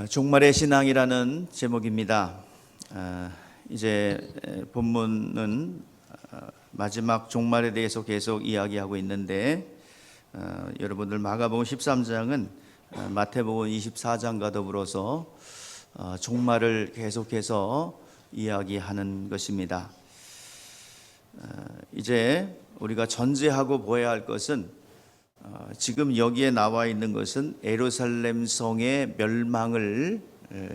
종말의 신앙이라는 제목입니다. 이제 본문은 마지막 종말에 대해서 계속 이야기하고 있는데 여러분들 마가복음 13장은 마태복음 24장과 더불어서 종말을 계속해서 이야기하는 것입니다. 이제 우리가 전제하고 보아야 할 것은 지금 여기에 나와 있는 것은 예루살렘 성의 멸망을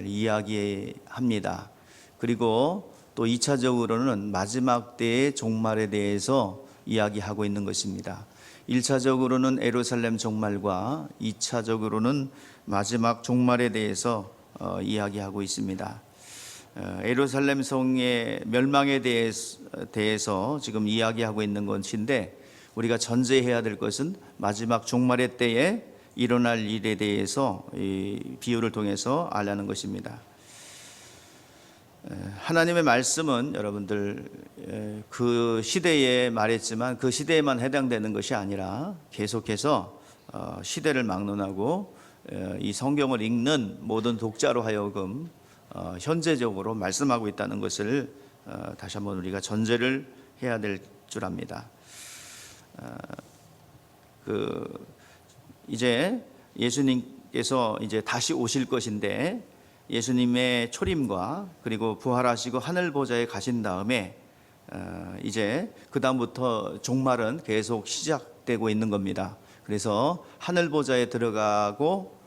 이야기합니다. 그리고 또 2차적으로는 마지막 때의 종말에 대해서 이야기하고 있는 것입니다. 1차적으로는 예루살렘 종말과 2차적으로는 마지막 종말에 대해서 이야기하고 있습니다. 예루살렘 성의 멸망에 대해서 지금 이야기하고 있는 것인데, 우리가 전제해야 될 것은 마지막 종말의 때에 일어날 일에 대해서 이 비유를 통해서 알라는 것입니다. 하나님의 말씀은 여러분들 그 시대에 말했지만 그 시대에만 해당되는 것이 아니라 계속해서 시대를 막론하고 이 성경을 읽는 모든 독자로 하여금 현재적으로 말씀하고 있다는 것을 다시 한번 우리가 전제를 해야 될 줄 압니다. 이제 예수님께서 이제 다시 오실 것인데, 예수님의 초림과 그리고 부활하시고 하늘 보좌에 가신 다음에 이제 그 다음부터 종말은 계속 시작되고 있는 겁니다. 그래서 하늘 보좌에 들어가고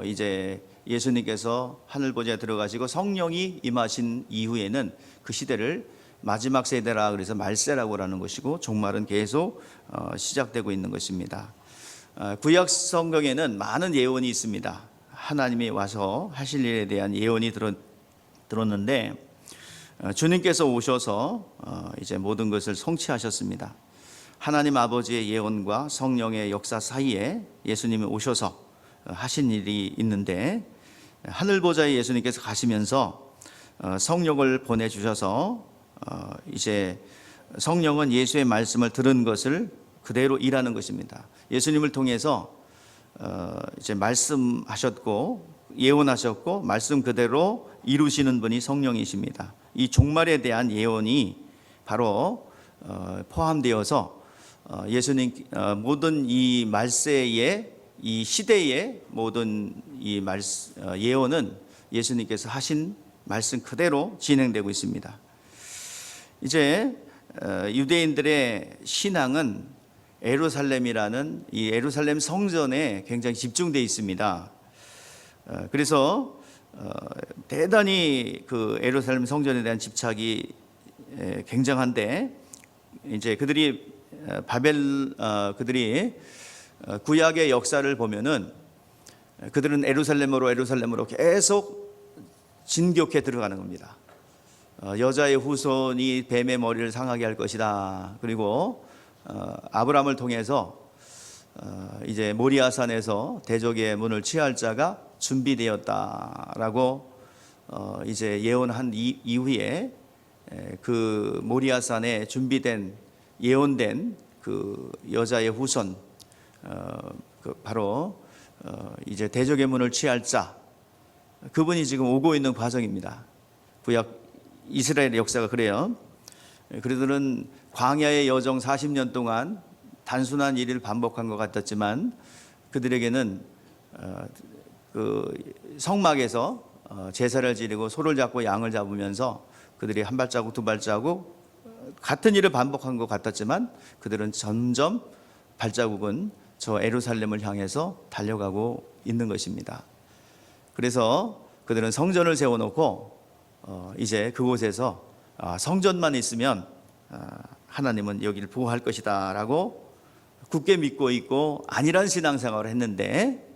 이제 예수님께서 하늘 보좌에 들어가시고 성령이 임하신 이후에는 그 시대를 마지막 세대라 그래서 말세라고 하는 것이고, 종말은 계속 시작되고 있는 것입니다. 구약 성경에는 많은 예언이 있습니다. 하나님이 와서 하실 일에 대한 예언이 들었는데 주님께서 오셔서 이제 모든 것을 성취하셨습니다. 하나님 아버지의 예언과 성령의 역사 사이에 예수님이 오셔서 하신 일이 있는데, 하늘 보좌에 예수님께서 가시면서 성령을 보내주셔서 이제 성령은 예수의 말씀을 들은 것을 그대로 일하는 것입니다. 예수님을 통해서 이제 말씀하셨고 예언하셨고 말씀 그대로 이루시는 분이 성령이십니다. 이 종말에 대한 예언이 바로 포함되어서 예수님 모든 이 말세의 이 시대의 모든 이 예언은 예수님께서 하신 말씀 그대로 진행되고 있습니다. 이제 유대인들의 신앙은 예루살렘이라는 이 예루살렘 성전에 굉장히 집중되어 있습니다. 그래서 대단히 그 예루살렘 성전에 대한 집착이 굉장한데, 이제 그들이 구약의 역사를 보면은 그들은 예루살렘으로 계속 진격해 들어가는 겁니다. 여자의 후손이 뱀의 머리를 상하게 할 것이다. 그리고 아브라함을 통해서 이제 모리아산에서 대적의 문을 취할 자가 준비되었다라고 이제 예언한 이후에 그 모리아산에 준비된 예언된 그 여자의 후손, 바로 이제 대적의 문을 취할 자, 그분이 지금 오고 있는 과정입니다. 구약 이스라엘의 역사가 그래요. 그들은 광야의 여정 40년 동안 단순한 일을 반복한 것 같았지만, 그들에게는 그 성막에서 제사를 지르고 소를 잡고 양을 잡으면서 그들이 한 발자국 두 발자국 같은 일을 반복한 것 같았지만, 그들은 점점 발자국은 저 예루살렘을 향해서 달려가고 있는 것입니다. 그래서 그들은 성전을 세워놓고 이제 그곳에서 성전만 있으면 하나님은 여기를 보호할 것이다 라고 굳게 믿고 있고 안일한 신앙생활을 했는데,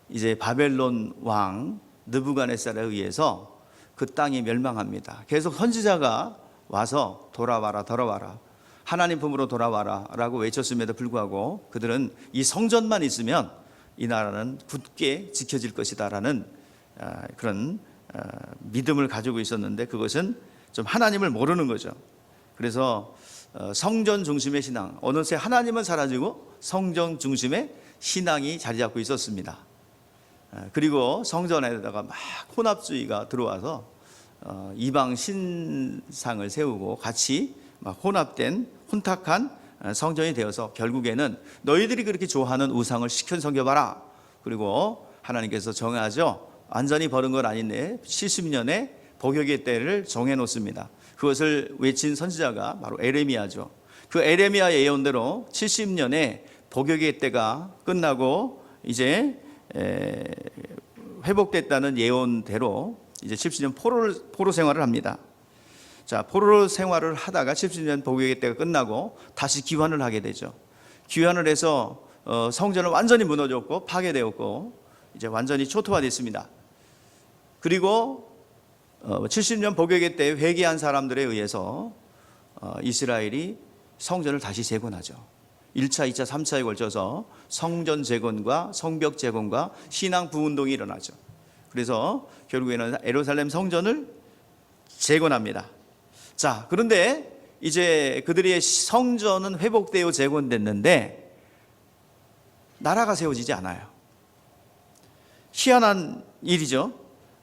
이제 바벨론 왕 느부갓네살에 의해서 그 땅이 멸망합니다. 계속 선지자가 와서 돌아와라 하나님 품으로 돌아와라 라고 외쳤음에도 불구하고 그들은 이 성전만 있으면 이 나라는 굳게 지켜질 것이다 라는 그런 믿음을 가지고 있었는데, 그것은 좀 하나님을 모르는 거죠. 그래서 성전 중심의 신앙, 어느새 하나님은 사라지고 성전 중심의 신앙이 자리 잡고 있었습니다. 그리고 성전에다가 막 혼합주의가 들어와서 이방 신상을 세우고 같이 막 혼합된 혼탁한 성전이 되어서 결국에는 너희들이 그렇게 좋아하는 우상을 시켜 섬겨봐라. 그리고 하나님께서 정하죠. 완전히 버린 건 아닌데 70년의 복역의 때를 정해놓습니다. 그것을 외친 선지자가 바로 에레미야죠. 그 에레미야 예언대로 70년의 복역의 때가 끝나고 이제 회복됐다는 예언대로 이제 70년 포로 생활을 합니다. 자, 포로 생활을 하다가 70년 복역의 때가 끝나고 다시 귀환을 하게 되죠. 귀환을 해서 성전은 완전히 무너졌고 파괴되었고 이제 완전히 초토화됐습니다. 그리고 70년 복역의 때 회개한 사람들에 의해서 이스라엘이 성전을 다시 재건하죠. 1차, 2차, 3차에 걸쳐서 성전 재건과 성벽 재건과 신앙 부운동이 일어나죠. 그래서 결국에는 예루살렘 성전을 재건합니다. 자, 그런데 이제 그들의 성전은 회복되어 재건됐는데 나라가 세워지지 않아요. 희한한 일이죠.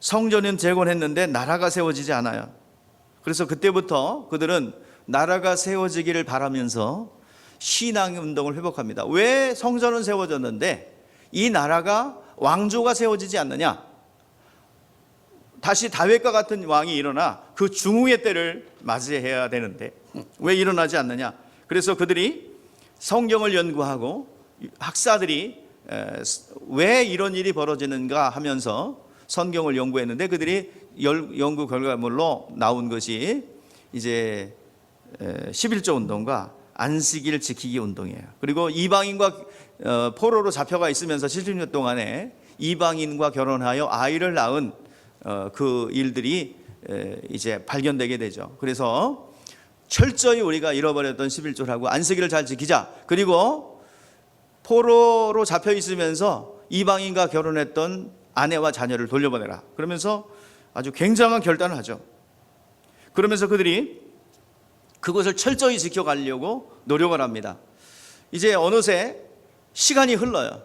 성전은 재건했는데 나라가 세워지지 않아요. 그래서 그때부터 그들은 나라가 세워지기를 바라면서 신앙 운동을 회복합니다. 왜 성전은 세워졌는데 이 나라가 왕조가 세워지지 않느냐? 다시 다윗과 같은 왕이 일어나 그 중흥의 때를 맞이해야 되는데 왜 일어나지 않느냐? 그래서 그들이 성경을 연구하고 학사들이 왜 이런 일이 벌어지는가 하면서 성경을 연구했는데 그들이 연구 결과물로 나온 것이 이제 11조 운동과 안식일 지키기 운동이에요. 그리고 이방인과 포로로 잡혀가 있으면서 70년 동안에 이방인과 결혼하여 아이를 낳은 그 일들이 이제 발견되게 되죠. 그래서 철저히 우리가 잃어버렸던 11조를 하고 안식일을 잘 지키자. 그리고 포로로 잡혀 있으면서 이방인과 결혼했던 아내와 자녀를 돌려보내라. 그러면서 아주 굉장한 결단을 하죠. 그러면서 그들이 그것을 철저히 지켜가려고 노력을 합니다. 이제 어느새 시간이 흘러요.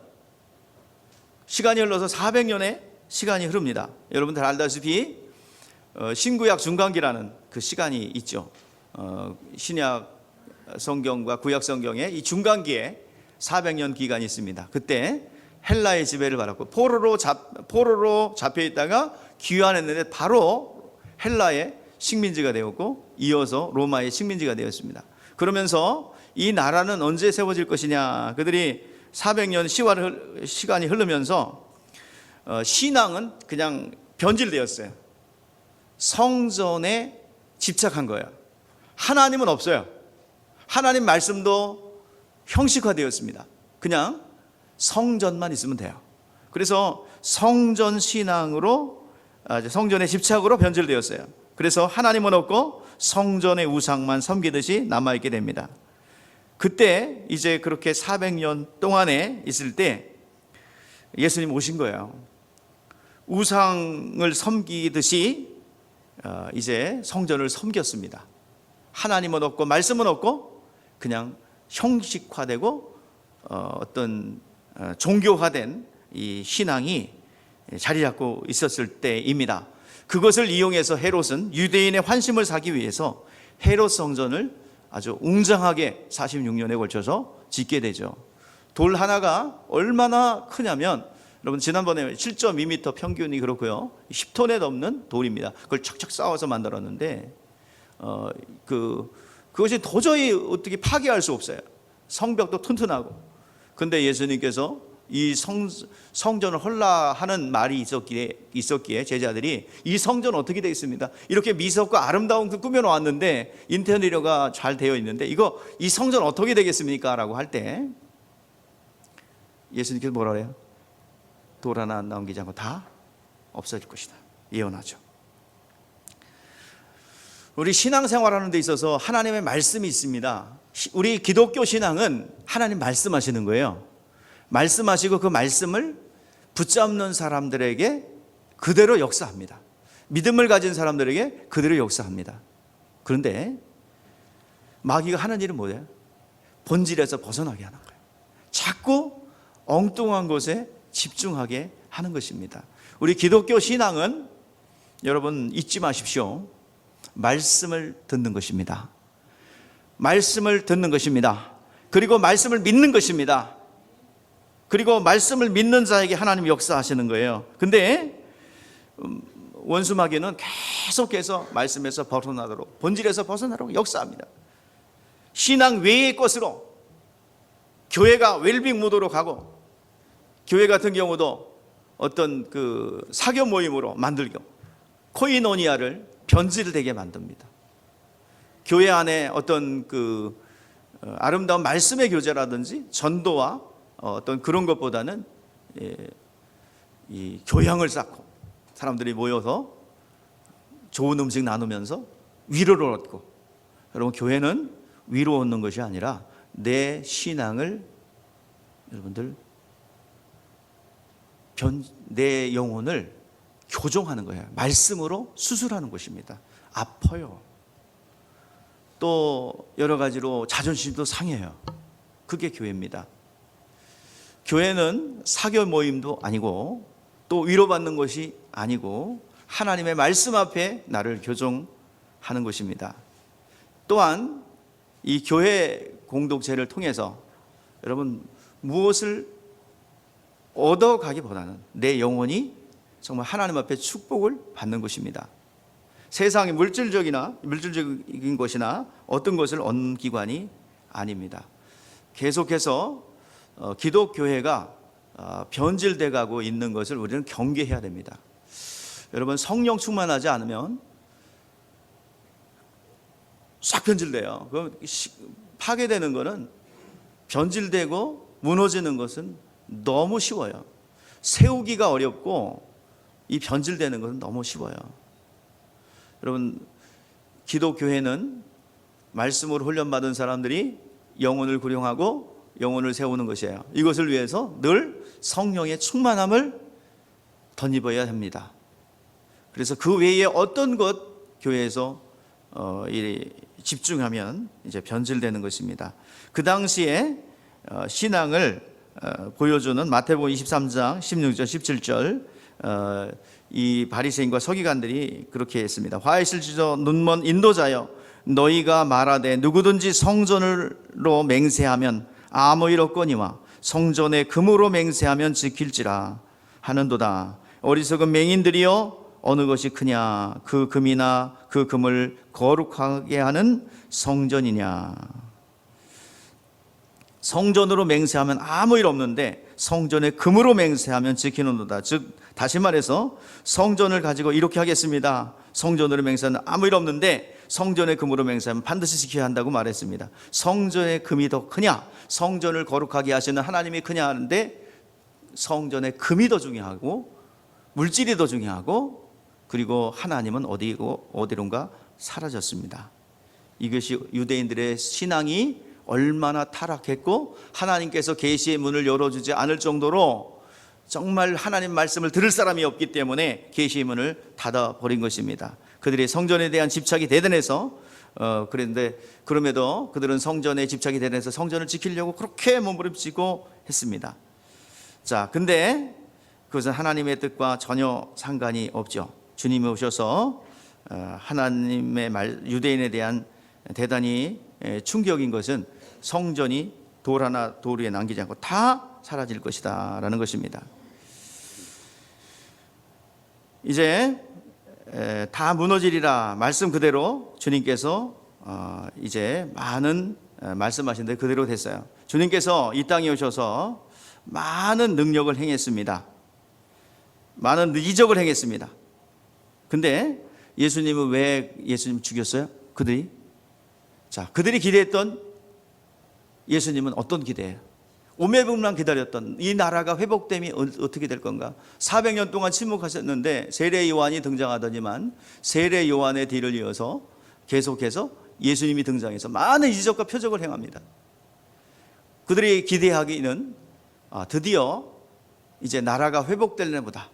시간이 흘러서 400년의 시간이 흐릅니다. 여러분들 알다시피 신구약 중간기라는 그 시간이 있죠. 신약 성경과 구약 성경에 이 중간기에 400년 기간이 있습니다. 그때 헬라의 지배를 받았고 포로로 잡혀 있다가 귀환했는데 바로 헬라의 식민지가 되었고 이어서 로마의 식민지가 되었습니다. 그러면서 이 나라는 언제 세워질 것이냐? 그들이 400년 시간이 흐르면서 신앙은 그냥 변질되었어요. 성전에 집착한 거예요. 하나님은 없어요. 하나님 말씀도 형식화되었습니다. 그냥 성전만 있으면 돼요. 그래서 성전 신앙으로 성전의 집착으로 변질되었어요. 그래서 하나님은 없고 성전의 우상만 섬기듯이 남아있게 됩니다. 그때 이제 그렇게 400년 동안에 있을 때 예수님 오신 거예요. 우상을 섬기듯이 이제 성전을 섬겼습니다. 하나님은 없고 말씀은 없고 그냥 형식화되고 어떤 종교화된 이 신앙이 자리 잡고 있었을 때입니다. 그것을 이용해서 헤롯은 유대인의 환심을 사기 위해서 헤롯 성전을 아주 웅장하게 46년에 걸쳐서 짓게 되죠. 돌 하나가 얼마나 크냐면 여러분 지난번에 7.2m 평균이 그렇고요. 10톤에 넘는 돌입니다. 그걸 착착 쌓아서 만들었는데 그것이 도저히 어떻게 파괴할 수 없어요. 성벽도 튼튼하고. 근데 예수님께서 이 성전을 헐라하는 말이 있었기에 제자들이 이 성전 어떻게 되겠습니까? 이렇게 미석과 아름다운 그 꾸며놓았는데 인테리어가 잘 되어 있는데 이 성전 어떻게 되겠습니까? 라고 할 때 예수님께서 뭐라 그래요? 돌 하나 안 남기지 않고 다 없어질 것이다. 예언하죠. 우리 신앙생활하는 데 있어서 하나님의 말씀이 있습니다. 우리 기독교 신앙은 하나님 말씀하시는 거예요. 말씀하시고 그 말씀을 붙잡는 사람들에게 그대로 역사합니다. 믿음을 가진 사람들에게 그대로 역사합니다. 그런데 마귀가 하는 일은 뭐예요? 본질에서 벗어나게 하는 거예요. 자꾸 엉뚱한 것에 집중하게 하는 것입니다. 우리 기독교 신앙은 여러분 잊지 마십시오. 말씀을 듣는 것입니다. 말씀을 듣는 것입니다. 그리고 말씀을 믿는 것입니다. 그리고 말씀을 믿는 자에게 하나님이 역사하시는 거예요. 근데 원수마귀는 계속해서 말씀에서 벗어나도록, 본질에서 벗어나도록 역사합니다. 신앙 외의 것으로 교회가 웰빙 무도로 가고, 교회 같은 경우도 어떤 그 사교 모임으로 만들고 코이노니아를 변질되게 만듭니다. 교회 안에 어떤 그 아름다운 말씀의 교제라든지 전도와 어떤 그런 것보다는 이 교양을 쌓고 사람들이 모여서 좋은 음식 나누면서 위로를 얻고, 여러분 교회는 위로 얻는 것이 아니라 내 신앙을 여러분들 내 영혼을 교정하는 거예요. 말씀으로 수술하는 것입니다. 아파요. 또 여러 가지로 자존심도 상해요. 그게 교회입니다. 교회는 사교 모임도 아니고 또 위로받는 것이 아니고 하나님의 말씀 앞에 나를 교정하는 것입니다. 또한 이 교회 공동체를 통해서 여러분 무엇을 얻어가기보다는 내 영혼이 정말 하나님 앞에 축복을 받는 것입니다. 세상의 물질적인 것이나 어떤 것을 얻는 기관이 아닙니다. 계속해서 기독교회가 변질돼 가고 있는 것을 우리는 경계해야 됩니다. 여러분 성령 충만하지 않으면 싹 변질돼요. 파괴되는 것은, 변질되고 무너지는 것은 너무 쉬워요. 세우기가 어렵고 이 변질되는 것은 너무 쉬워요. 여러분 기독교회는 말씀으로 훈련받은 사람들이 영혼을 구령하고 영혼을 세우는 것이에요. 이것을 위해서 늘 성령의 충만함을 덧입어야 합니다. 그래서 그 외에 어떤 것 교회에서 집중하면 이제 변질되는 것입니다. 그 당시에 신앙을 보여주는 마태복음 23장 16절 17절 이 바리새인과 서기관들이 그렇게 했습니다. 화이실지저 눈먼 인도자여, 너희가 말하되 누구든지 성전으로 맹세하면 아무 일 없거니와 성전에 금으로 맹세하면 지킬지라 하는도다. 어리석은 맹인들이여, 어느 것이 크냐? 그 금이나 그 금을 거룩하게 하는 성전이냐? 성전으로 맹세하면 아무 일 없는데 성전에 금으로 맹세하면 지키는도다. 즉 다시 말해서 성전을 가지고 이렇게 하겠습니다. 성전으로 맹세하면 아무 일 없는데 성전의 금으로 맹세하면 반드시 지켜야 한다고 말했습니다. 성전의 금이 더 크냐? 성전을 거룩하게 하시는 하나님이 크냐 하는데 성전의 금이 더 중요하고 물질이 더 중요하고, 그리고 하나님은 어디론가 사라졌습니다. 이것이 유대인들의 신앙이 얼마나 타락했고 하나님께서 계시의 문을 열어주지 않을 정도로 정말 하나님 말씀을 들을 사람이 없기 때문에 계시의 문을 닫아버린 것입니다. 그들의 성전에 대한 집착이 대단해서 그런데 그럼에도 그들은 성전에 집착이 대단해서 성전을 지키려고 그렇게 몸부림치고 했습니다. 자, 근데 그것은 하나님의 뜻과 전혀 상관이 없죠. 주님이 오셔서 하나님의 유대인에 대한 대단히 충격인 것은 성전이 돌 하나 돌 위에 남기지 않고 다 사라질 것이다 라는 것입니다. 이제 다 무너지리라 말씀 그대로 주님께서 이제 많은 말씀하신 대로 그대로 됐어요. 주님께서 이 땅에 오셔서 많은 능력을 행했습니다. 많은 이적을 행했습니다. 근데 예수님은 왜 예수님 죽였어요? 그들이 기대했던 예수님은 어떤 기대예요? 오매분만 기다렸던 이 나라가 회복됨이 어떻게 될 건가? 400년 동안 침묵하셨는데 세례 요한이 등장하더니만 세례 요한의 뒤를 이어서 계속해서 예수님이 등장해서 많은 이적과 표적을 행합니다. 그들이 기대하기는 드디어 이제 나라가 회복될래 보다.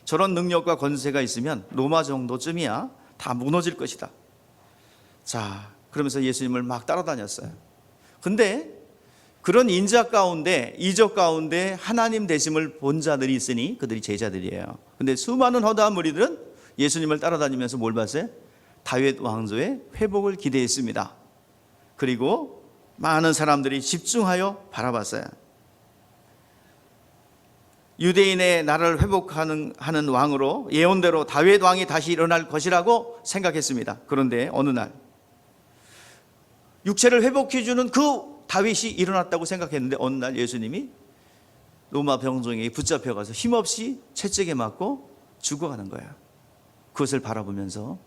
저런 능력과 권세가 있으면 로마 정도쯤이야 다 무너질 것이다. 자, 그러면서 예수님을 막 따라다녔어요. 근데 그런 인자 가운데, 이적 가운데 하나님 되심을 본 자들이 있으니 그들이 제자들이에요. 근데 수많은 허다한 무리들은 예수님을 따라다니면서 뭘 봤어요? 다윗 왕조의 회복을 기대했습니다. 그리고 많은 사람들이 집중하여 바라봤어요. 유대인의 나라를 회복하는 왕으로 예언대로 다윗 왕이 다시 일어날 것이라고 생각했습니다. 그런데 어느 날 육체를 회복해 주는 그 다윗이 일어났다고 생각했는데 어느 날 예수님이 로마 병정에 붙잡혀가서 힘없이 채찍에 맞고 죽어가는 거예요. 그것을 바라보면서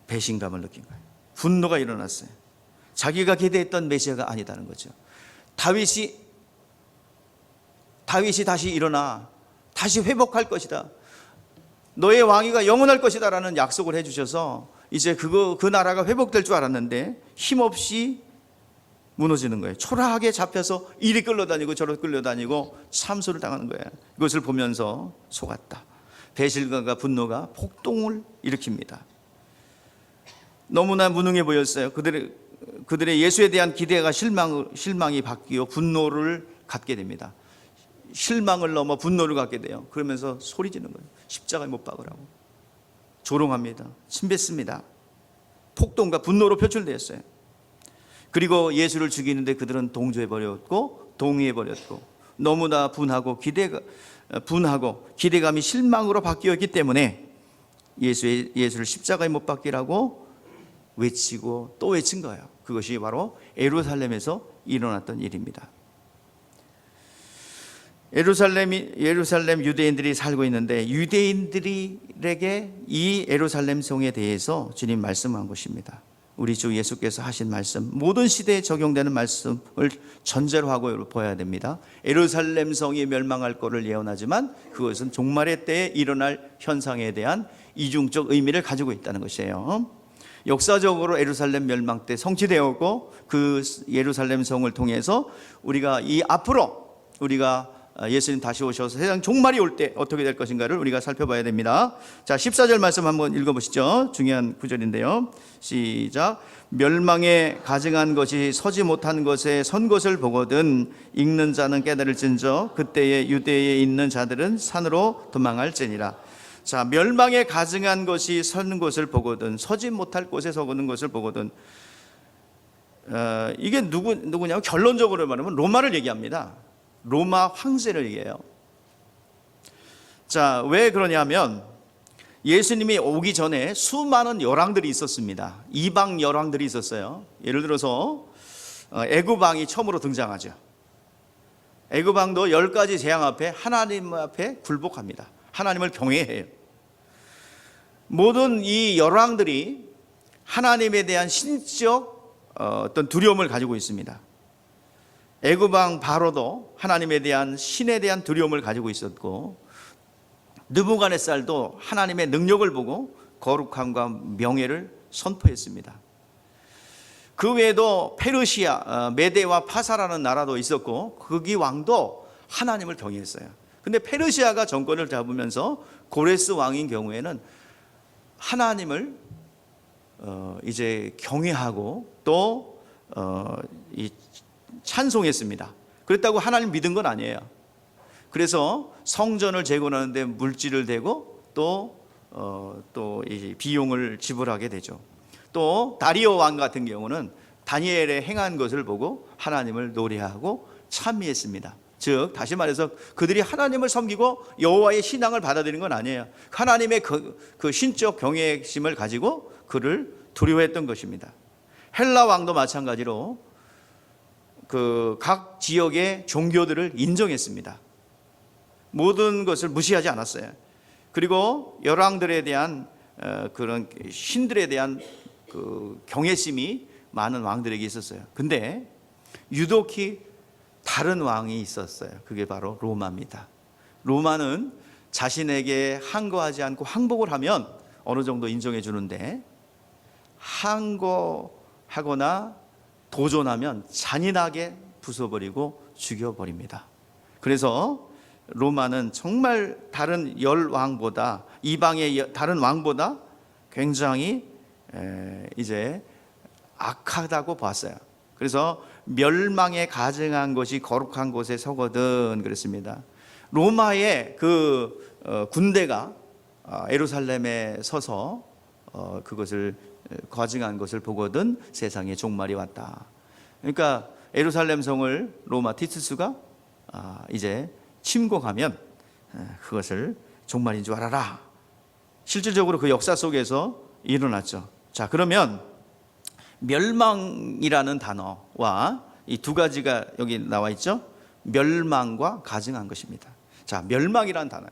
배신감을 느낀 거예요. 분노가 일어났어요. 자기가 기대했던 메시아가 아니다는 거죠. 다윗이 다시 일어나 다시 회복할 것이다. 너의 왕위가 영원할 것이다 라는 약속을 해주셔서 이제 그 나라가 회복될 줄 알았는데 힘없이 무너지는 거예요. 초라하게 잡혀서 이리 끌려다니고 저리 끌려다니고 참수를 당하는 거예요. 이것을 보면서 속았다. 배신감과 분노가 폭동을 일으킵니다. 너무나 무능해 보였어요. 그들의 예수에 대한 기대가 실망이 바뀌어 분노를 갖게 됩니다. 실망을 넘어 분노를 갖게 돼요. 그러면서 소리 지는 거예요. 십자가에 못 박으라고. 조롱합니다. 침뱉습니다. 폭동과 분노로 표출되었어요. 그리고 예수를 죽이는데 그들은 동조해버렸고 동의해버렸고 너무나 분하고 기대감이 실망으로 바뀌었기 때문에 예수를 십자가에 못 박기라고 외치고 또 외친 거예요. 그것이 바로 예루살렘에서 일어났던 일입니다. 예루살렘 유대인들이 살고 있는데 유대인들에게 이 예루살렘 성에 대해서 주님 말씀한 것입니다. 우리 주 예수께서 하신 말씀, 모든 시대에 적용되는 말씀을 전제로 하고 보아야 됩니다. 예루살렘 성이 멸망할 것을 예언하지만 그것은 종말의 때에 일어날 현상에 대한 이중적 의미를 가지고 있다는 것이에요. 역사적으로 예루살렘 멸망 때 성취되었고 그 예루살렘 성을 통해서 우리가 예수님 다시 오셔서 세상 종말이 올 때 어떻게 될 것인가를 우리가 살펴봐야 됩니다. 자, 14절 말씀 한번 읽어보시죠. 중요한 구절인데요. 시작. 멸망에 가증한 것이 서지 못한 것에 선 것을 보거든 읽는 자는 깨달을진저 그때에 유대에 있는 자들은 산으로 도망할지니라. 자, 멸망에 가증한 것이 선 것을 보거든 서지 못할 곳에 서는 것을 보거든. 이게 누구냐면 결론적으로 말하면 로마를 얘기합니다. 로마 황제를 얘기해요. 자, 왜 그러냐면 예수님이 오기 전에 수많은 열왕들이 있었습니다. 이방 열왕들이 있었어요. 예를 들어서 애굽 왕이 처음으로 등장하죠. 애굽 왕도 10가지 재앙 앞에 하나님 앞에 굴복합니다. 하나님을 경외해요. 모든 이 열왕들이 하나님에 대한 신적 어떤 두려움을 가지고 있습니다. 애굽 왕 바로도 하나님에 대한 신에 대한 두려움을 가지고 있었고 느부갓네살도 하나님의 능력을 보고 거룩함과 명예를 선포했습니다. 그 외에도 페르시아, 메데와 파사라는 나라도 있었고 거기 왕도 하나님을 경외했어요. 근데 페르시아가 정권을 잡으면서 고레스 왕인 경우에는 하나님을 이제 경외하고 또 찬송했습니다. 그랬다고 하나님 믿은 건 아니에요. 그래서 성전을 재건하는데 물질을 대고 또 이 비용을 지불하게 되죠. 또 다리오 왕 같은 경우는 다니엘의 행한 것을 보고 하나님을 노래하고 찬미했습니다. 즉 다시 말해서 그들이 하나님을 섬기고 여호와의 신앙을 받아들인 건 아니에요. 하나님의 그 신적 경외심을 가지고 그를 두려워했던 것입니다. 헬라 왕도 마찬가지로 그 각 지역의 종교들을 인정했습니다. 모든 것을 무시하지 않았어요. 그리고 열왕들에 대한 그런 신들에 대한 그 경외심이 많은 왕들에게 있었어요. 근데 유독히 다른 왕이 있었어요. 그게 바로 로마입니다. 로마는 자신에게 항거하지 않고 항복을 하면 어느 정도 인정해 주는데 항거하거나 도전하면 잔인하게 부숴버리고 죽여버립니다. 그래서 로마는 정말 다른 열왕보다 이방의 다른 왕보다 굉장히 이제 악하다고 봤어요. 그래서 멸망에 가증한 것이 거룩한 곳에 서거든 그랬습니다. 로마의 그 군대가 예루살렘에 서서 그것을 가증한 것을 보거든 세상에 종말이 왔다. 그러니까 예루살렘 성을 로마 티투스가 이제 침공하면 그것을 종말인 줄 알아라. 실질적으로 그 역사 속에서 일어났죠. 자, 그러면 멸망이라는 단어와 이 두 가지가 여기 나와 있죠. 멸망과 가증한 것입니다. 자, 멸망이라는 단어.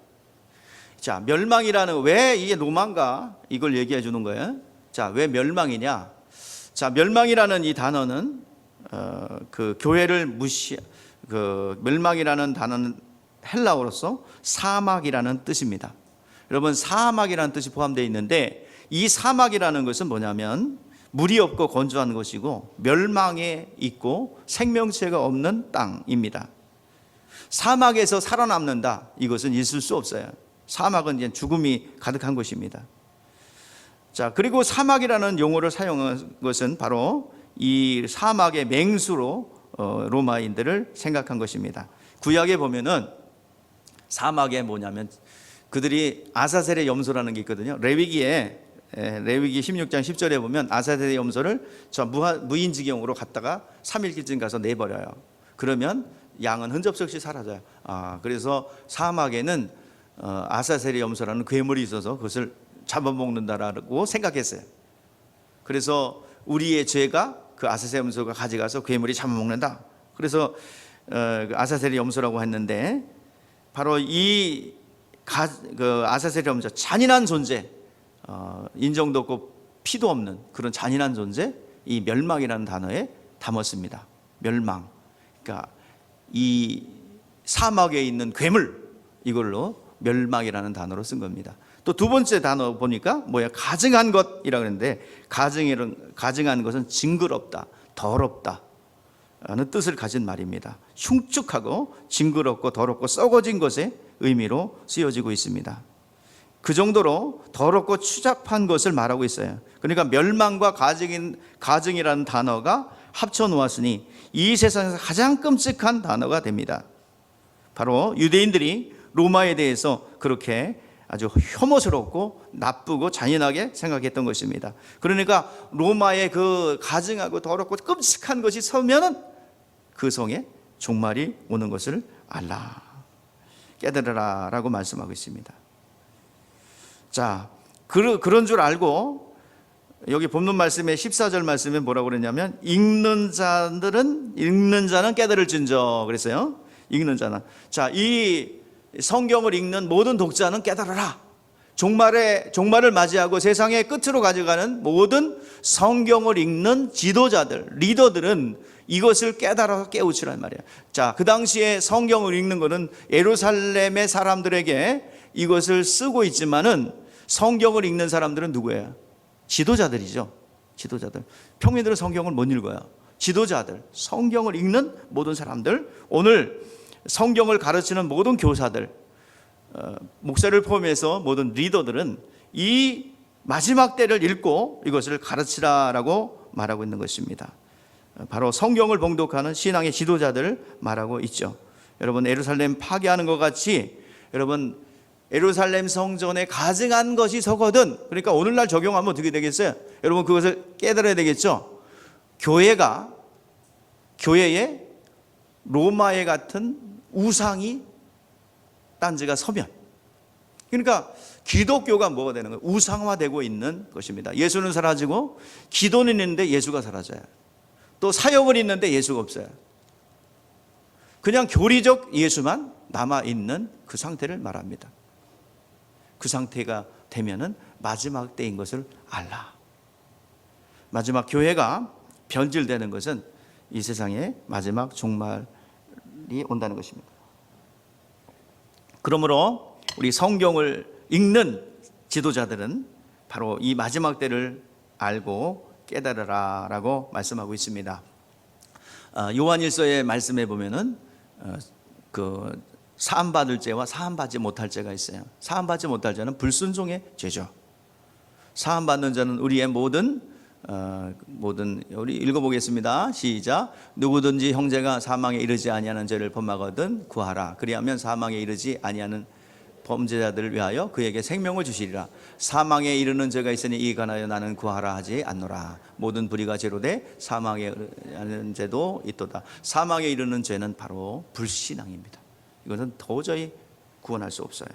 자, 멸망이라는, 왜 이게 로마인가 이걸 얘기해 주는 거예요. 자, 왜 멸망이냐? 자, 멸망이라는 이 단어는 그 교회를 그 멸망이라는 단어는 헬라어로서 사막이라는 뜻입니다. 여러분, 사막이라는 뜻이 포함되어 있는데, 이 사막이라는 것은 뭐냐면 물이 없고 건조한 곳이고 멸망에 있고 생명체가 없는 땅입니다. 사막에서 살아남는다, 이것은 있을 수 없어요. 사막은 이제 죽음이 가득한 곳입니다. 자, 그리고 사막이라는 용어를 사용한 것은 바로 이 사막의 맹수로 로마인들을 생각한 것입니다. 구약에 보면은 사막에 뭐냐면 그들이 아사셀의 염소라는 게 있거든요. 레위기 16장 10절에 보면 아사셀의 염소를 저 무인지경으로 갔다가 3일길쯤 가서 내버려요. 그러면 양은 흔적없이 사라져요. 그래서 사막에는 아사셀의 염소라는 괴물이 있어서 그것을 잡아먹는다라고 생각했어요. 그래서 우리의 죄가 그 아사셀의 염소가 가져가서 괴물이 잡아먹는다. 그래서 아사셀의 염소라고 했는데, 바로 이 아사셀의 염소, 잔인한 존재, 인정도 없고 피도 없는 그런 잔인한 존재, 이 멸망이라는 단어에 담았습니다. 멸망. 그러니까 이 사막에 있는 괴물, 이걸로 멸망이라는 단어로 쓴 겁니다. 또 두 번째 단어 보니까 뭐야? 가증한 것이라고 했는데, 가증한 것은 징그럽다, 더럽다 라는 뜻을 가진 말입니다. 흉측하고 징그럽고 더럽고 썩어진 것의 의미로 쓰여지고 있습니다. 그 정도로 더럽고 추잡한 것을 말하고 있어요. 그러니까 멸망과 가증이라는 단어가 합쳐 놓았으니 이 세상에서 가장 끔찍한 단어가 됩니다. 바로 유대인들이 로마에 대해서 그렇게 아주 혐오스럽고 나쁘고 잔인하게 생각했던 것입니다. 그러니까 로마의 그 가증하고 더럽고 끔찍한 것이 서면은 그 성에 종말이 오는 것을 알라, 깨달으라 라고 말씀하고 있습니다. 자, 그런 줄 알고 여기 본문 말씀에 14절 말씀에 뭐라고 그랬냐면, 읽는 자는 깨달을진저 그랬어요. 읽는 자는. 자, 이 성경을 읽는 모든 독자는 깨달아라. 종말을 맞이하고 세상의 끝으로 가져가는 모든 성경을 읽는 지도자들, 리더들은 이것을 깨달아서 깨우치란 말이에요. 자, 그 당시에 성경을 읽는 것은 예루살렘의 사람들에게 이것을 쓰고 있지만은 성경을 읽는 사람들은 누구예요? 지도자들이죠. 지도자들. 평민들은 성경을 못 읽어요. 지도자들, 성경을 읽는 모든 사람들, 오늘 성경을 가르치는 모든 교사들, 목사를 포함해서 모든 리더들은 이 마지막 때를 읽고 이것을 가르치라라고 말하고 있는 것입니다. 바로 성경을 봉독하는 신앙의 지도자들 말하고 있죠. 여러분, 예루살렘 파괴하는 것 같이 여러분 예루살렘 성전에 가증한 것이 서거든. 그러니까 오늘날 적용하면 어떻게 되겠어요? 여러분, 그것을 깨달아야 되겠죠. 교회에 로마에 같은 우상이 딴지가 서면, 그러니까 기독교가 뭐가 되는 거예요? 우상화되고 있는 것입니다. 예수는 사라지고 기도는 있는데 예수가 사라져요. 또 사역은 있는데 예수가 없어요. 그냥 교리적 예수만 남아있는 그 상태를 말합니다. 그 상태가 되면은 마지막 때인 것을 알라. 마지막 교회가 변질되는 것은 이 세상의 마지막 종말이 온다는 것입니다. 그러므로 우리 성경을 읽는 지도자들은 바로 이 마지막 때를 알고 깨달으라 라고 말씀하고 있습니다. 요한일서의 말씀에 보면은 그 사함받을 죄와 사함받지 못할 죄가 있어요. 사함받지 못할 죄는 불순종의 죄죠. 사함받는 자는 우리의 모든 모든 우리 읽어보겠습니다. 시작. 누구든지 형제가 사망에 이르지 아니하는 죄를 범하거든 구하라. 그리하면 사망에 이르지 아니하는 범죄자들을 위하여 그에게 생명을 주시리라. 사망에 이르는 죄가 있으니 이에 관하여 나는 구하라 하지 않노라. 모든 불의가 죄로 돼 사망에 이르는 죄도 있도다. 사망에 이르는 죄는 바로 불신앙입니다. 이것은 도저히 구원할 수 없어요.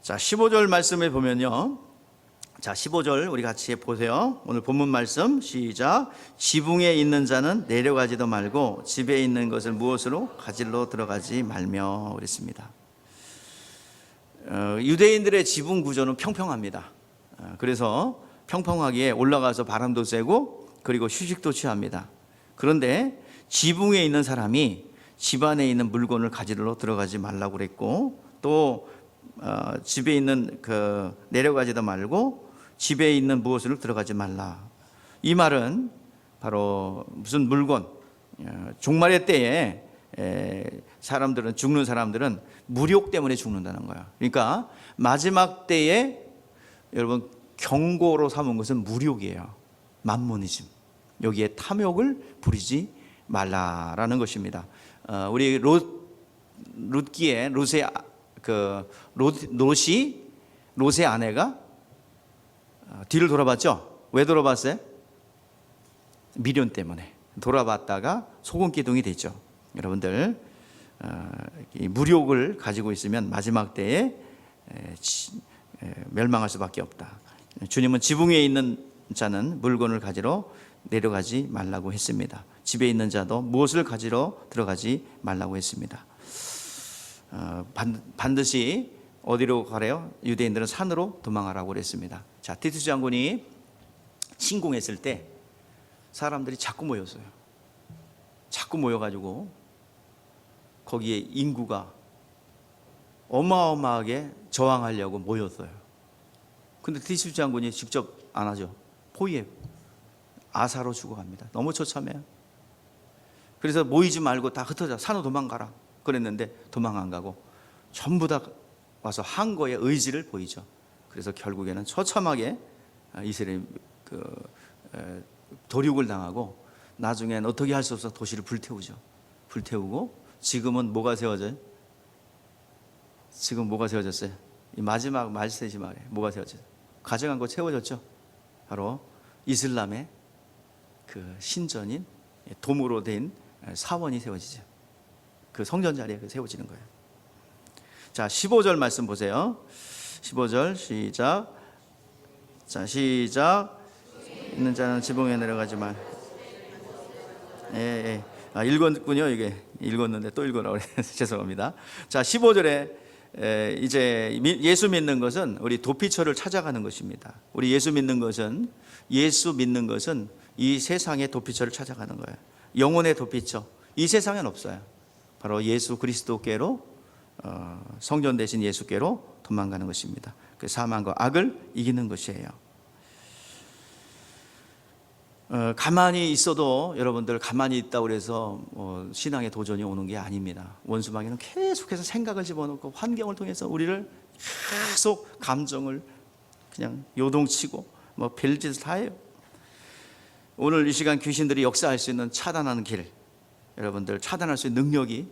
자, 15절 말씀에 보면요. 자, 15절 우리 같이 보세요. 오늘 본문 말씀 시작. 지붕에 있는 자는 내려가지도 말고 집에 있는 것을 무엇으로 가지러 들어가지 말며 그랬습니다. 유대인들의 지붕 구조는 평평합니다. 그래서 평평하기에 올라가서 바람도 쐬고 그리고 휴식도 취합니다. 그런데 지붕에 있는 사람이 집 안에 있는 물건을 가지러 들어가지 말라고 그랬고, 또 집에 있는 내려가지도 말고 집에 있는 무엇을 들어가지 말라. 이 말은 바로 무슨 물건, 종말의 때에 사람들은, 죽는 사람들은 무력 때문에 죽는다는 거예요. 그러니까 마지막 때에 여러분 경고로 삼은 것은 무력이에요. 만모니즘. 여기에 탐욕을 부리지 말라라는 것입니다. 우리 룻기에 롯의 아내가 뒤를 돌아봤죠. 왜 돌아봤어요? 미련 때문에 돌아봤다가 소금 기둥이 됐죠. 여러분들 이 무력을 가지고 있으면 마지막 때에 멸망할 수밖에 없다. 주님은 지붕 위에 있는 자는 물건을 가지러 내려가지 말라고 했습니다. 집에 있는 자도 무엇을 가지러 들어가지 말라고 했습니다. 반드시 어디로 가래요? 유대인들은 산으로 도망하라고 그랬습니다. 자, 티투스 장군이 침공했을 때 사람들이 자꾸 모였어요. 자꾸 모여가지고 거기에 인구가 어마어마하게 저항하려고 모였어요. 근데 티투스 장군이 직접 안 하죠. 포위해 아사로 죽어갑니다. 너무 처참해요. 그래서 모이지 말고 다 흩어져 산으로 도망가라 그랬는데 도망 안 가고 전부 다 와서 한 거에 의지를 보이죠. 그래서 결국에는 처참하게 이스라엘 도륙을 당하고 나중엔 어떻게 할 수 없어 도시를 불태우죠. 불태우고 지금은 뭐가 세워져요? 지금 뭐가 세워졌어요? 이 마지막 말세지 말이에요. 뭐가 세워져요? 가져간 거 채워졌죠. 바로 이슬람의 그 신전인 돔으로 된 사원이 세워지죠. 그 성전 자리에 세워지는 거예요. 자, 15절 말씀 보세요. 15절 시작. 자, 시작. 있는 자는 지붕에 내려가지 말. 읽었군요. 이게 읽었는데 또 읽으라고 그래서 죄송합니다. 자, 15절에 이제 예수 믿는 것은 우리 도피처를 찾아가는 것입니다. 우리 예수 믿는 것은 이 세상의 도피처를 찾아가는 거예요. 영혼의 도피처. 이 세상엔 없어요. 바로 예수 그리스도께로 성전 대신 예수께로 도망가는 것입니다. 그 사망과 악을 이기는 것이에요. 가만히 있어도 여러분들 가만히 있다고 해서 신앙의 도전이 오는 게 아닙니다. 원수마귀는 계속해서 생각을 집어넣고 환경을 통해서 우리를 계속 감정을 그냥 요동치고 별짓을 다 해요. 오늘 이 시간 귀신들이 역사할 수 있는 차단하는 길, 여러분들 차단할 수 있는 능력이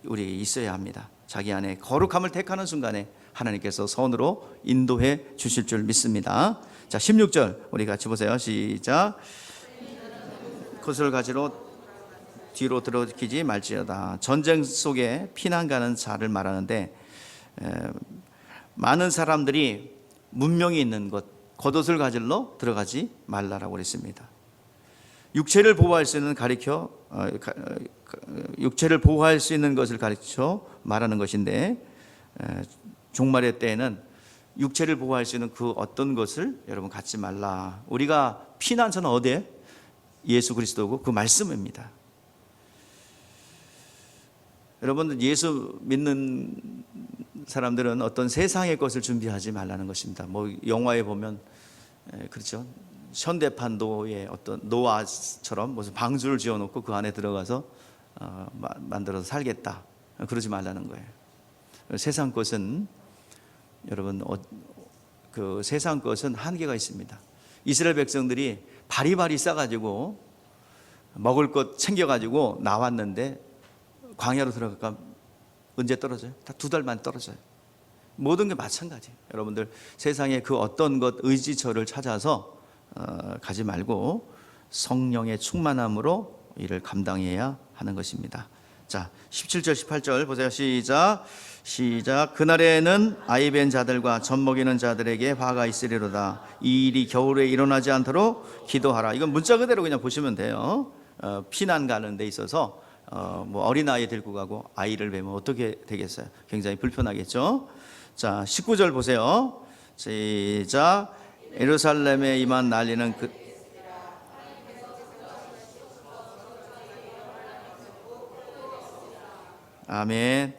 우리 있어야 합니다. 자기 안에 거룩함을 택하는 순간에 하나님께서 선으로 인도해 주실 줄 믿습니다. 자, 16절 우리 같이 보세요. 시작. 그것을 가지러 뒤로 들어키지 말지어다. 전쟁 속에 피난 가는 자를 말하는데 많은 사람들이 문명이 있는 곳, 겉옷을 가지러 들어가지 말라라고 그랬습니다. 육체를 보호할 수 있는 육체를 보호할 수 있는 것을 가르쳐 말하는 것인데, 종말의 때에는 육체를 보호할 수 있는 그 어떤 것을 여러분 갖지 말라. 우리가 피난처는 어디에? 예수 그리스도고 그 말씀입니다. 여러분, 예수 믿는 사람들은 어떤 세상의 것을 준비하지 말라는 것입니다. 영화에 보면 그렇죠. 현대판도의 어떤 노아처럼 무슨 방주를 지어놓고 그 안에 들어가서 만들어서 살겠다. 그러지 말라는 거예요. 세상 것은 여러분 그 세상 것은 한계가 있습니다. 이스라엘 백성들이 바리바리 싸가지고 먹을 것 챙겨가지고 나왔는데 광야로 들어갈까 언제 떨어져요? 다 2달만 떨어져요. 모든 게 마찬가지예요. 여러분들 세상에 그 어떤 것 의지처를 찾아서 가지 말고 성령의 충만함으로 이를 감당해야 하는 것입니다. 자, 17절 18절 보세요. 시작. 그날에는 아이 벤 자들과 젖 먹이는 자들에게 화가 있으리로다. 이 일이 겨울에 일어나지 않도록 기도하라. 이건 문자 그대로 그냥 보시면 돼요. 피난 가는 데 있어서 뭐 어린아이 데리고 가고 아이를 베면 어떻게 되겠어요? 굉장히 불편하겠죠. 자, 19절 보세요. 시작. 예루살렘에 임한 난리는 아멘.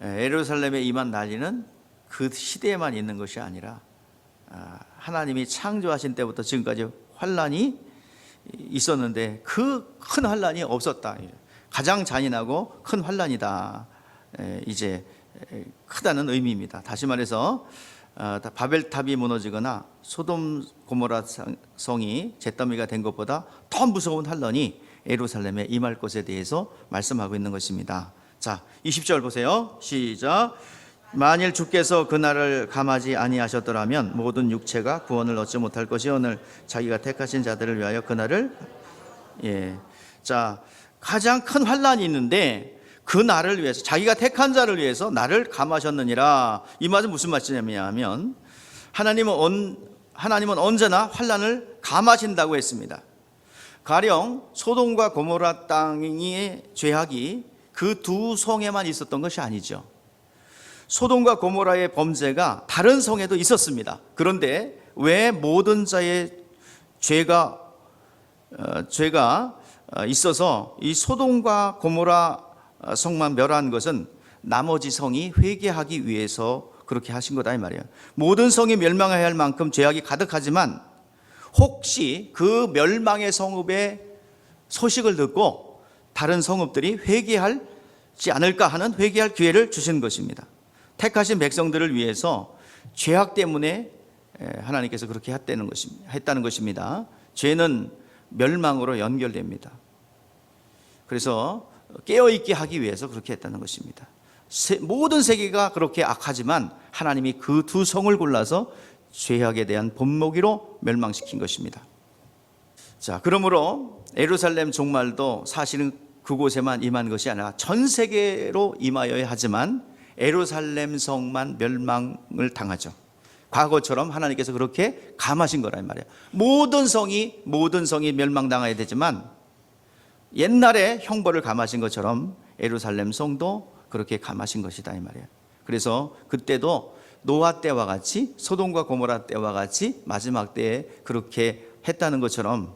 예루살렘에 임한 난리는 그 시대에만 있는 것이 아니라 하나님이 창조하신 때부터 지금까지 환란이 있었는데 그 큰 환란이 없었다. 가장 잔인하고 큰 환란이다. 이제 크다는 의미입니다. 다시 말해서 바벨탑이 무너지거나 소돔 고모라 성이 잿더미가 된 것보다 더 무서운 환란이 예루살렘에 임할 것에 대해서 말씀하고 있는 것입니다. 자, 20절 보세요. 시작. 만일 주께서 그날을 감하지 아니하셨더라면 모든 육체가 구원을 얻지 못할 것이오늘 자기가 택하신 자들을 위하여 그날을 자, 가장 큰 환란이 있는데 그 날을 위해서 자기가 택한 자를 위해서 나를 감하셨느니라. 이 말은 무슨 말씀이냐면 하나님은 언제나 환란을 감하신다고 했습니다. 가령 소돔과 고모라 땅의 죄악이 그 두 성에만 있었던 것이 아니죠. 소돔과 고모라의 범죄가 다른 성에도 있었습니다. 그런데 왜 모든 자의 죄가 있어서 이 소돔과 고모라 성만 멸한 것은 나머지 성이 회개하기 위해서 그렇게 하신 거다 이 말이에요. 모든 성이 멸망해야 할 만큼 죄악이 가득하지만 혹시 그 멸망의 성읍의 소식을 듣고 다른 성읍들이 회개하지 않을까 하는 회개할 기회를 주신 것입니다. 택하신 백성들을 위해서 죄악 때문에 하나님께서 그렇게 했다는 것입니다. 죄는 멸망으로 연결됩니다. 그래서 깨어있게 하기 위해서 그렇게 했다는 것입니다. 모든 세계가 그렇게 악하지만 하나님이 그 두 성을 골라서 죄악에 대한 본보기로 멸망시킨 것입니다. 자, 그러므로 예루살렘 종말도 사실은 그곳에만 임한 것이 아니라 전 세계로 임하여야 하지만 예루살렘 성만 멸망을 당하죠. 과거처럼 하나님께서 그렇게 감하신 거란 말이에요. 모든 성이 멸망당해야 되지만 옛날에 형벌을 감하신 것처럼 예루살렘 성도 그렇게 감하신 것이다 이 말이에요. 그래서 그때도 노아 때와 같이 소돔과 고모라 때와 같이 마지막 때에 그렇게 했다는 것처럼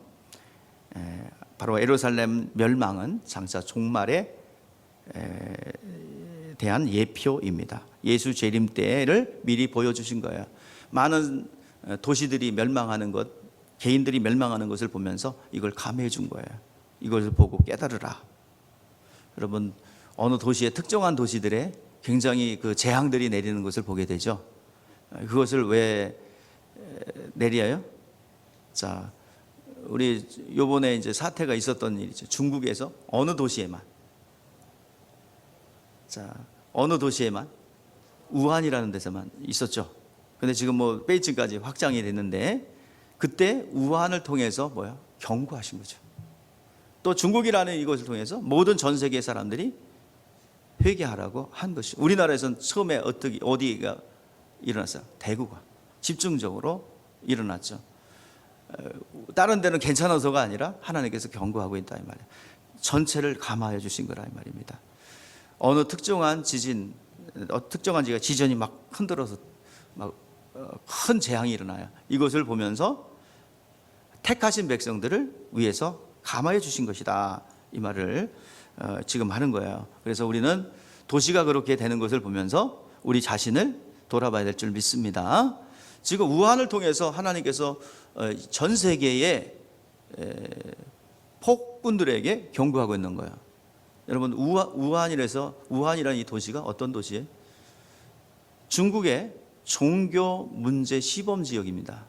바로 예루살렘 멸망은 장차 종말에 대한 예표입니다. 예수 재림 때를 미리 보여주신 거예요. 많은 도시들이 멸망하는 것, 개인들이 멸망하는 것을 보면서 이걸 감해해 준 거예요. 이것을 보고 깨달으라. 여러분, 어느 도시에 특정한 도시들에 굉장히 그 재앙들이 내리는 것을 보게 되죠. 그것을 왜 내려요? 자, 우리 요번에 이제 사태가 있었던 일이죠. 중국에서 어느 도시에만 우한이라는 데서만 있었죠. 근데 지금 뭐 베이징까지 확장이 됐는데 그때 우한을 통해서 경고하신 거죠. 또 중국이라는 이것을 통해서 모든 전 세계 사람들이 회개하라고 한 것이. 우리나라에서는 처음에 어디가 일어났어요? 대구가 집중적으로 일어났죠. 다른 데는 괜찮아서가 아니라 하나님께서 경고하고 있다 이 말이에요. 전체를 감화해 주신 거라 이 말입니다. 어느 특정한 지가 지전이 막 흔들어서 막 큰 재앙이 일어나요. 이것을 보면서 택하신 백성들을 위해서 감화해 주신 것이다 이 말을 지금 하는 거예요. 그래서 우리는 도시가 그렇게 되는 것을 보면서 우리 자신을 돌아봐야 될 줄 믿습니다. 지금 우한을 통해서 하나님께서 전 세계의 폭군들에게 경고하고 있는 거예요. 여러분, 우한이라는 이 도시가 어떤 중국의 종교 문제 시범 지역입니다.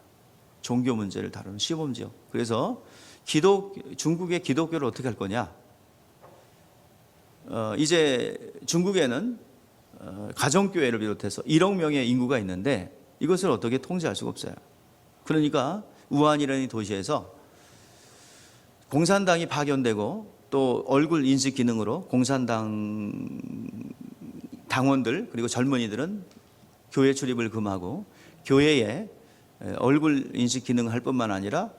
종교 문제를 다루는 시범지요. 그래서 중국의 기독교를 어떻게 할 거냐? 이제 중국에는 가정교회를 비롯해서 1억 명의 인구가 있는데 이것을 어떻게 통제할 수가 없어요. 그러니까 우한이라는 도시에서 공산당이 파견되고 또 얼굴 인식 기능으로 공산당 당원들 그리고 젊은이들은 교회 출입을 금하고 교회에 얼굴 인식 기능을 할 뿐만 아니라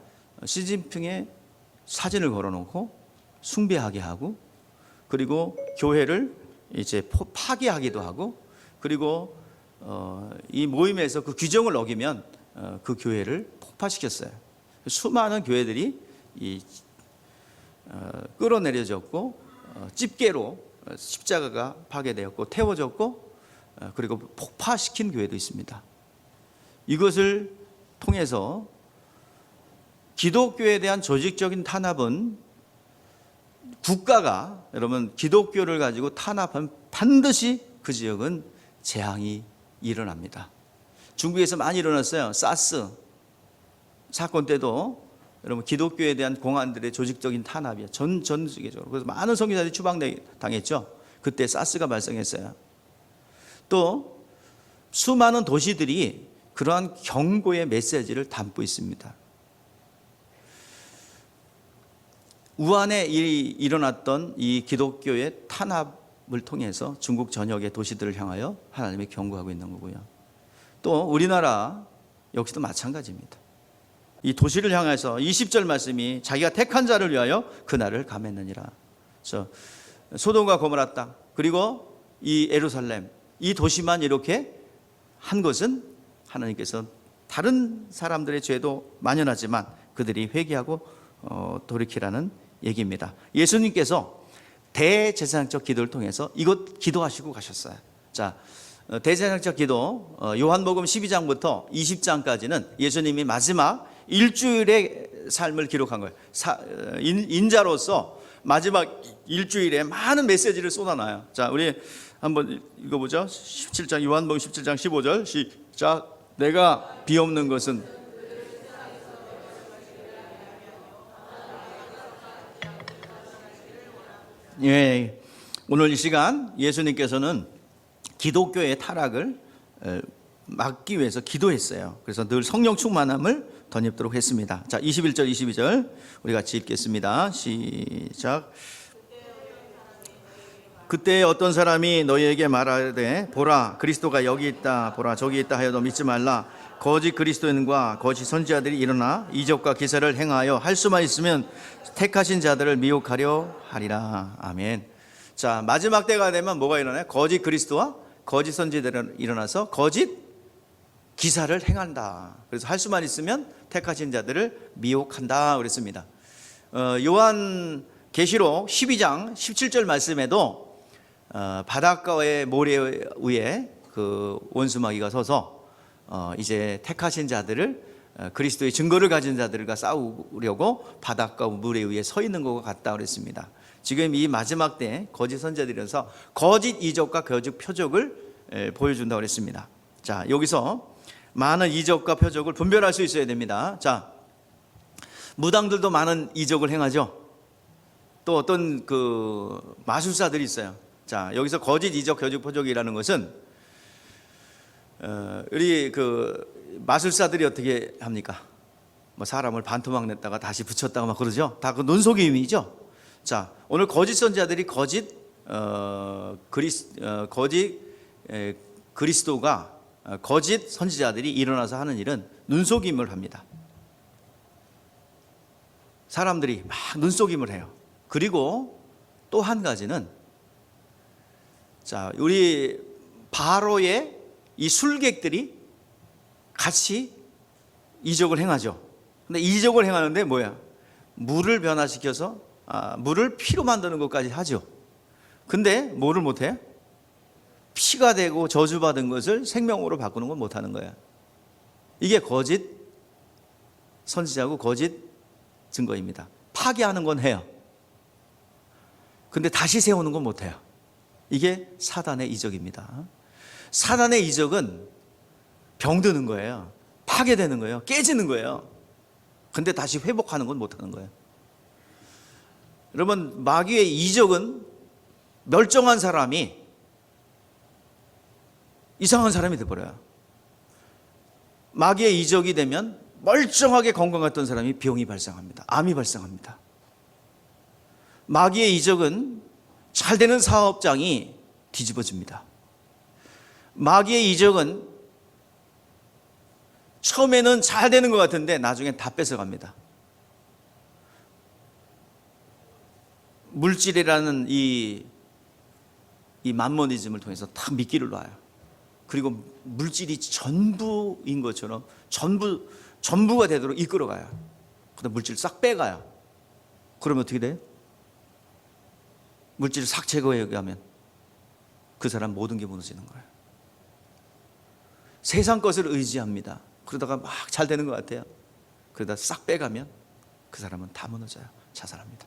시진핑의 사진을 걸어놓고 숭배하게 하고 그리고 교회를 이제 파괴하기도 하고 그리고 이 모임에서 그 규정을 어기면 그 교회를 폭파시켰어요. 수많은 교회들이 끌어내려졌고 집게로 십자가가 파괴되었고 태워졌고 그리고 폭파시킨 교회도 있습니다. 이것을 통해서 기독교에 대한 조직적인 탄압은 국가가 여러분 기독교를 가지고 탄압하면 반드시 그 지역은 재앙이 일어납니다. 중국에서 많이 일어났어요. 사스 사건 때도 여러분 기독교에 대한 공안들의 조직적인 탄압이야. 전 세계적으로. 그래서 많은 선교사들이 추방당했죠. 그때 사스가 발생했어요. 또 수많은 도시들이 그러한 경고의 메시지를 담고 있습니다. 우한에 일어났던 이 기독교의 탄압을 통해서 중국 전역의 도시들을 향하여 하나님이 경고하고 있는 거고요. 또 우리나라 역시도 마찬가지입니다. 이 도시를 향해서 20절 말씀이 자기가 택한 자를 위하여 그날을 감했느니라. 그래서 소돔과 고모라 땅 그리고 이 예루살렘 이 도시만 이렇게 한 것은 하나님께서 다른 사람들의 죄도 만연하지만 그들이 회개하고 돌이키라는 얘기입니다. 예수님께서 대제사장적 기도를 통해서 이것 기도하시고 가셨어요. 자, 대제사장적 기도 요한복음 12장부터 20장까지는 예수님이 마지막 일주일의 삶을 기록한 거예요. 인자로서 마지막 일주일에 많은 메시지를 쏟아놔요. 자, 우리 한번 읽어보죠. 17장 요한복음 17장 15절 시작. 내가 비옵는 것은 예, 오늘 이 시간 예수님께서는 기독교의 타락을 막기 위해서 기도했어요. 그래서 늘 성령 충만함을 덧입도록 했습니다. 자, 21절 22절 우리 같이 읽겠습니다. 시작. 그때 어떤 사람이 너희에게 말하되 보라 그리스도가 여기 있다 보라 저기 있다 하여도 믿지 말라. 거짓 그리스도인과 거짓 선지자들이 일어나 이적과 기사를 행하여 할 수만 있으면 택하신 자들을 미혹하려 하리라. 아멘. 자, 마지막 때가 되면 뭐가 일어나요? 거짓 그리스도와 거짓 선지자들이 일어나서 거짓 기사를 행한다. 그래서 할 수만 있으면 택하신 자들을 미혹한다 그랬습니다. 요한 계시록 12장 17절 말씀에도 바닷가의 모래 위에 그 원수마귀가 서서 이제 택하신 자들을 그리스도의 증거를 가진 자들과 싸우려고 바닷가 물에 위에 서 있는 것과 같다 그랬습니다. 지금 이 마지막 때 거짓 선지자들이라서 거짓 이적과 거짓 표적을 보여준다고 그랬습니다. 자, 여기서 많은 이적과 표적을 분별할 수 있어야 됩니다. 자, 무당들도 많은 이적을 행하죠. 또 어떤 그 마술사들이 있어요. 자, 여기서 거짓 이적, 거짓 표적이라는 것은 우리 그 마술사들이 어떻게 합니까? 뭐 사람을 반토막 냈다가 다시 붙였다가 막 그러죠. 다 그 눈속임이죠. 자, 오늘 거짓 선지자들이 거짓 그리스도가 거짓 선지자들이 일어나서 하는 일은 눈속임을 합니다. 사람들이 막 눈속임을 해요. 그리고 또 한 가지는 자, 우리 바로의 이 술객들이 같이 이적을 행하죠. 근데 이적을 행하는데 뭐야? 물을 변화시켜서 물을 피로 만드는 것까지 하죠. 근데 뭐를 못해요? 피가 되고 저주받은 것을 생명으로 바꾸는 건 못하는 거야. 이게 거짓 선지자고 거짓 증거입니다. 파괴하는 건 해요. 근데 다시 세우는 건 못해요. 이게 사단의 이적입니다. 사단의 이적은 병드는 거예요. 파괴되는 거예요. 깨지는 거예요. 근데 다시 회복하는 건 못하는 거예요. 여러분, 마귀의 이적은 멀쩡한 사람이 이상한 사람이 돼버려요. 마귀의 이적이 되면 멀쩡하게 건강했던 사람이 병이 발생합니다. 암이 발생합니다. 마귀의 이적은 잘 되는 사업장이 뒤집어집니다. 마귀의 이적은 처음에는 잘 되는 것 같은데 나중엔 다 뺏어갑니다. 물질이라는 이 만모니즘을 통해서 다 미끼를 놔요. 그리고 물질이 전부인 것처럼 전부가 되도록 이끌어가요. 그다음 물질 싹 빼가요. 그러면 어떻게 돼요? 물질을 싹 제거해가면 그 사람 모든 게 무너지는 거예요. 세상 것을 의지합니다. 그러다가 막 잘 되는 것 같아요. 그러다 싹 빼가면 그 사람은 다 무너져요. 자살합니다.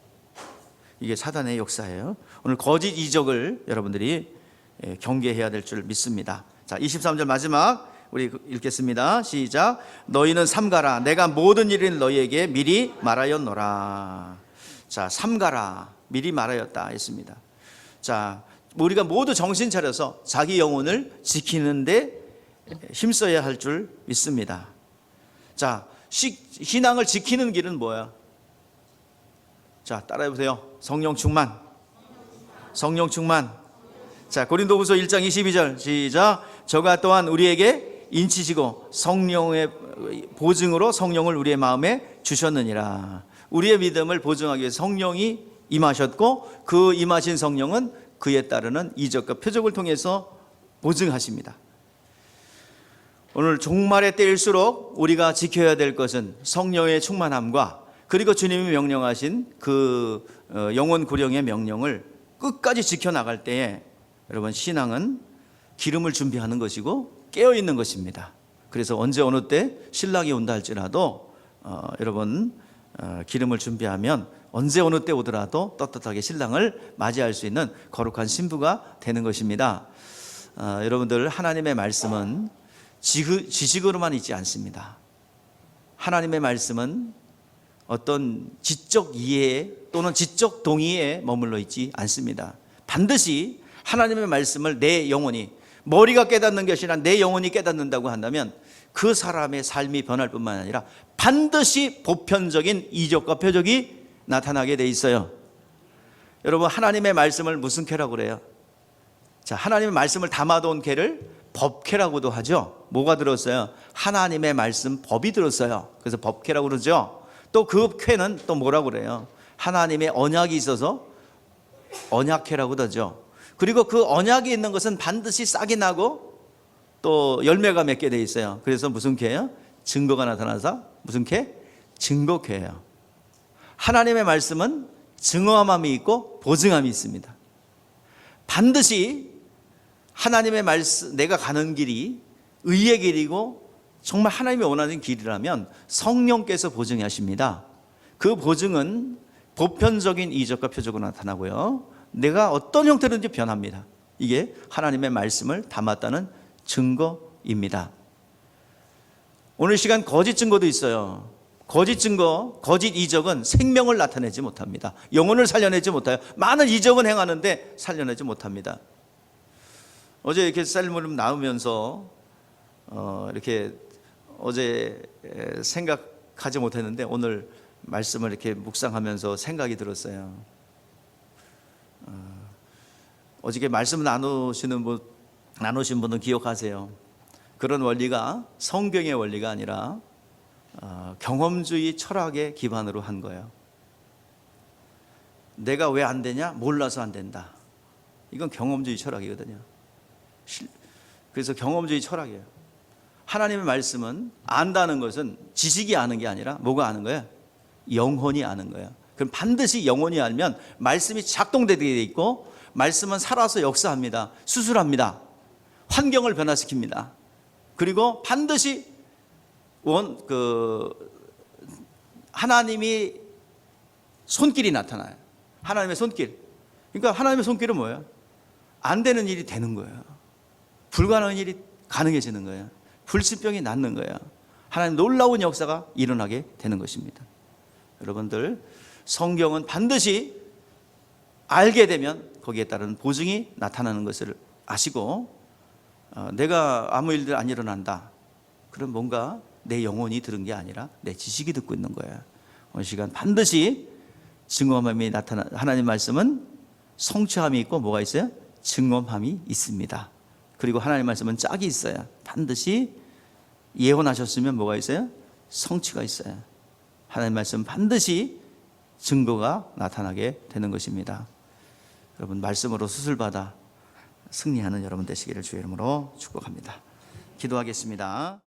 이게 사단의 역사예요. 오늘 거짓 이적을 여러분들이 경계해야 될 줄 믿습니다. 자, 23절 마지막 우리 읽겠습니다. 시작. 너희는 삼가라. 내가 모든 일을 너희에게 미리 말하였노라. 자, 삼가라. 미리 말하였다 했습니다. 자, 우리가 모두 정신 차려서 자기 영혼을 지키는데 힘써야 할 줄 믿습니다. 자, 신앙을 지키는 길은 뭐야? 자, 따라해 보세요. 성령 충만. 성령 충만. 자, 고린도후서 1장 22절 시작. 저가 또한 우리에게 인치시고 성령의 보증으로 성령을 우리의 마음에 주셨느니라. 우리의 믿음을 보증하기 위해 성령이 임하셨고 그 임하신 성령은 그에 따르는 이적과 표적을 통해서 보증하십니다. 오늘 종말의 때일수록 우리가 지켜야 될 것은 성령의 충만함과 그리고 주님이 명령하신 그 영원 구령의 명령을 끝까지 지켜나갈 때에 여러분, 신앙은 기름을 준비하는 것이고 깨어있는 것입니다. 그래서 언제 어느 때 신랑이 온다 할지라도 여러분 기름을 준비하면 언제 어느 때 오더라도 떳떳하게 신랑을 맞이할 수 있는 거룩한 신부가 되는 것입니다. 여러분들, 하나님의 말씀은 지식으로만 있지 않습니다. 하나님의 말씀은 어떤 지적 이해 또는 지적 동의에 머물러 있지 않습니다. 반드시 하나님의 말씀을 내 영혼이, 머리가 깨닫는 것이 아니라 내 영혼이 깨닫는다고 한다면 그 사람의 삶이 변할 뿐만 아니라 반드시 보편적인 이적과 표적이 나타나게 돼 있어요. 여러분, 하나님의 말씀을 무슨 캐라고 그래요? 자, 하나님의 말씀을 담아둔 캐를 법캐라고도 하죠. 뭐가 들었어요? 하나님의 말씀 법이 들었어요. 그래서 법캐라고 그러죠. 또 그 쾌는 또 뭐라고 그래요? 하나님의 언약이 있어서 언약캐라고도 하죠. 그리고 그 언약이 있는 것은 반드시 싹이 나고 또 열매가 맺게 돼 있어요. 그래서 무슨 캐예요? 증거가 나타나서 무슨 캐? 증거캐예요. 하나님의 말씀은 증거함이 있고 보증함이 있습니다. 반드시 하나님의 말씀, 내가 가는 길이 의의 길이고 정말 하나님이 원하는 길이라면 성령께서 보증하십니다. 그 보증은 보편적인 이적과 표적으로 나타나고요, 내가 어떤 형태로든지 변합니다. 이게 하나님의 말씀을 담았다는 증거입니다. 오늘 시간 거짓 증거도 있어요. 거짓 증거, 거짓 이적은 생명을 나타내지 못합니다. 영혼을 살려내지 못해요. 많은 이적은 행하는데 살려내지 못합니다. 어제 이렇게 쌀무름 나오면서 이렇게 어제 생각하지 못했는데 오늘 말씀을 이렇게 묵상하면서 생각이 들었어요. 어저께 말씀 나누신 분은 기억하세요. 그런 원리가 성경의 원리가 아니라 경험주의 철학의 기반으로 한 거예요. 내가 왜 안 되냐? 몰라서 안 된다. 이건 경험주의 철학이거든요. 그래서 경험주의 철학이에요. 하나님의 말씀은 안다는 것은 지식이 아는 게 아니라 뭐가 아는 거예요? 영혼이 아는 거예요. 그럼 반드시 영혼이 알면 말씀이 작동되게 돼 있고, 말씀은 살아서 역사합니다. 수술합니다. 환경을 변화시킵니다. 그리고 반드시 하나님이 손길이 나타나요. 하나님의 손길. 그러니까 하나님의 손길은 뭐예요? 안 되는 일이 되는 거예요. 불가능한 일이 가능해지는 거예요. 불치병이 낫는 거예요. 하나님 놀라운 역사가 일어나게 되는 것입니다. 여러분들, 성경은 반드시 알게 되면 거기에 따른 보증이 나타나는 것을 아시고, 내가 아무 일도 안 일어난다, 그럼 뭔가 내 영혼이 들은 게 아니라 내 지식이 듣고 있는 거야. 오늘 시간 반드시 증언함이 나타나, 하나님 말씀은 성취함이 있고 뭐가 있어요? 증언함이 있습니다. 그리고 하나님 말씀은 짝이 있어요. 반드시 예언하셨으면 뭐가 있어요? 성취가 있어요. 하나님 말씀 반드시 증거가 나타나게 되는 것입니다. 여러분, 말씀으로 수술받아 승리하는 여러분 되시기를 주의 이름으로 축복합니다. 기도하겠습니다.